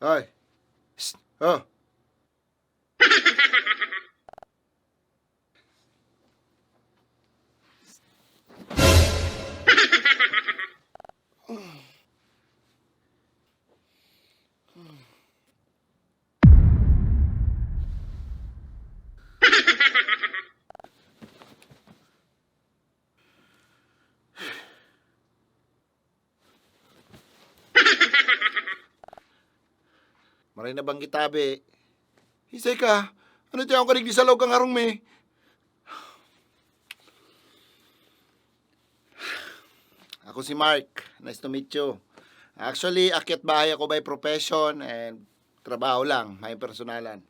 Ay. Psst. Oh. Maray na bang kitabi? Hisay ka. Ano tayo ang kanig di sa log kang harong me? Ako si Mark. Nice to meet you. Actually, akyat bahay ako by profession and trabaho lang, may personalan.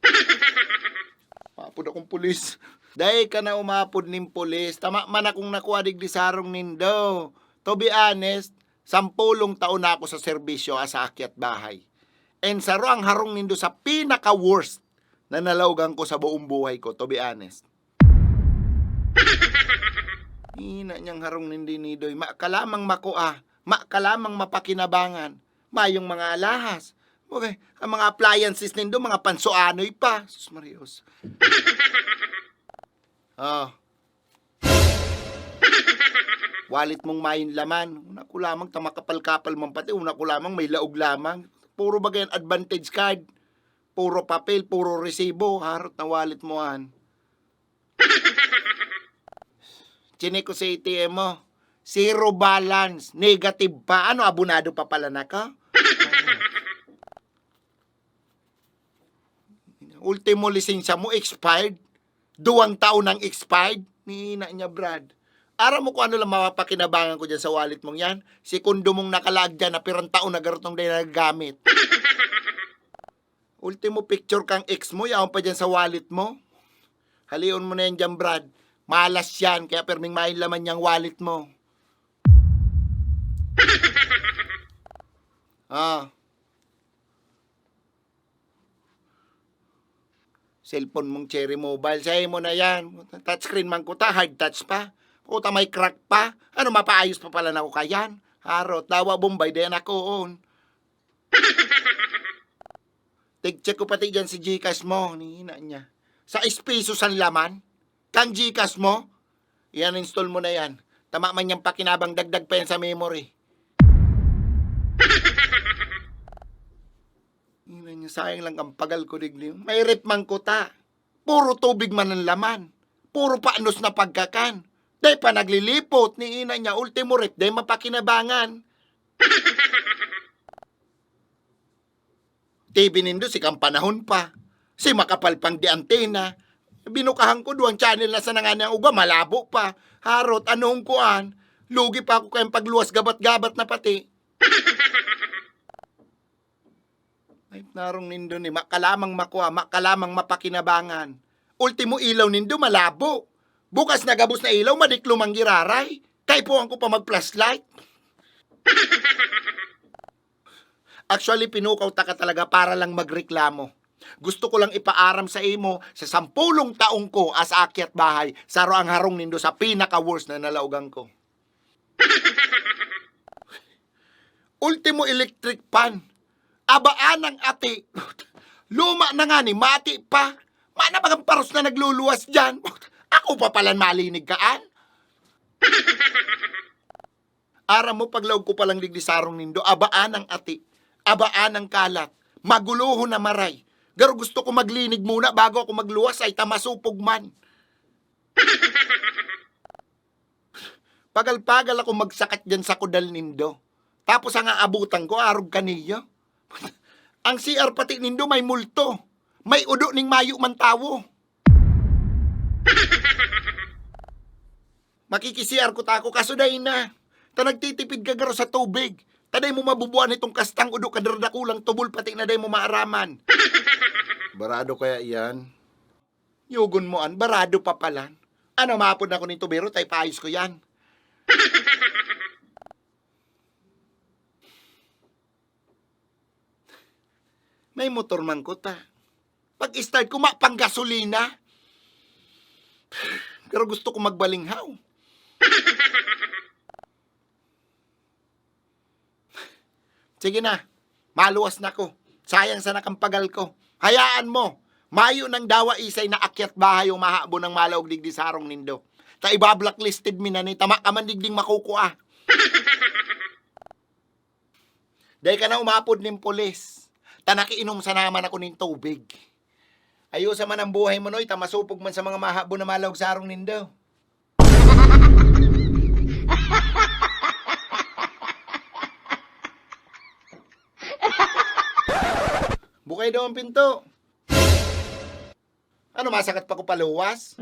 Mapod akong pulis. Dahil ka na umapod ning pulis, tama man akong nakuha digdi sarong nindo. To be honest, 10 taon na ako sa serbisyo as akyat bahay. And saro ang harong nindo sa pinaka-worst na nalaugan ko sa buong buhay ko, to be honest. Ina niyang harong nindi nidoy, makalamang makuha, makalamang mapakinabangan, mayong mga alahas. Okay, ang mga appliances nindo, mga pansoanoy pa. Sus Marios. Oh. Wallet mong mayin laman. Una ko lamang tamakapal-kapal man pati. Una ko lamang may laog lamang. Puro bagayan advantage card. Puro papel, puro resibo. Harot na wallet mo han. Chinik ko sa ATM mo. Zero balance. Negative pa. Ano, abunado pa pala na ka? Ultimo lisensya mo expired. 2 taon nang expired. Nihina niya, Brad. Ara mo kung ano lang mapapakinabangan ko dyan sa wallet mong yan. Sekundo mong nakalag dyan na pirang taon na garotong din nagagamit. Ultimo picture kang ex mo, yaon pa dyan sa wallet mo. Halion mo na yan dyan, Brad. Malas yan, kaya perming main laman yung wallet mo. Ah. Cellphone mong cherry mobile, sa'yo mo na yan. Touchscreen man ko ta, hard touch pa. Puta may crack pa. Ano, mapaayos pa pala na ako kayan. Harot, dawa bombay, din ako on. Tig-check ko pati dyan si Gcash mo. Nihina niya. Sa pesos ang laman. Kang Gcash mo. Yan, install mo na yan. Tama man yung pakinabang dagdag pa yan sa memory. Sayang lang ang pagal ko digli. May rep man ko ta. Puro tubig man ang laman. Puro paanos na pagkakan. Day pa naglilipot ni ina niya. Ultimo rep, day mapakinabangan. TV nindo si kang panahon pa. Si makapal pang di antena. Binukahan ko doon channel na sa nanganang uga. Malabo pa. Harot, anong kuan? Lugi pa ako kayang pagluwas gabat-gabat na pati. Ay, narong nindo ni, makalamang makuha, makalamang mapakinabangan. Ultimo ilaw nindo, malabo. Bukas nagabos na ilaw, madiklo manggiraray. Kay po ko pa mag-flashlight. Actually, pinukaw ta ka talaga para lang magreklamo. Gusto ko lang ipaaram sa imo sa 10 taong ko as akyat bahay, saro ang harong nindo sa pinaka-worst na nalaugan ko. Ultimo electric pan. Abaan ang ati. Luma na nga ni, mati pa. Mana bagang paros na nagluluwas dyan. Ako pa palang malinig kaan. Ara mo paglaog ko palang ligdi sarong nindo, abaan ang ati. Abaan ang kalat. Maguluho na maray. Pero gusto ko maglinig muna bago ako magluwas ay tamasupog man. Pagal-pagal ako magsakat dyan sa kudal nindo. Tapos ang aabutan ko, arog kaniyo. Ang CR pati nindo may multo. May udo ning mayo man tawo. Makiki-CR ko tako kasuday na. Ta nagtitipid ka garo sa tubig. Taday mo mabubuan itong kastang udo kadardakulang tubol pati na day mo maaraman. Barado kaya iyan? Yugon mo an, barado pa pala. Ano maapod na ko nito biro, tay paayos ko yan. May motor man ko ta. Pag-start ko, pang gasolina. Pero gusto ko magbalinghaw. Sige na, maluwas na ko. Sayang sa nakampagal ko. Hayaan mo. Mayo ng dawa isay na akyat bahay o mahabo ng malaog digdi sarong nindo. Ta iba blacklisted mi na ni tama ka man digding makukuha. Dahil ka na umapod ning pulis. Ta nakiinom sa naman ako ning tubig. Ayusa man ang buhay mo noy, ta masupog man sa mga mahabo na malaog sarong nindo. Bukay daw ang pinto. Ano, masakat pa ko paluwas?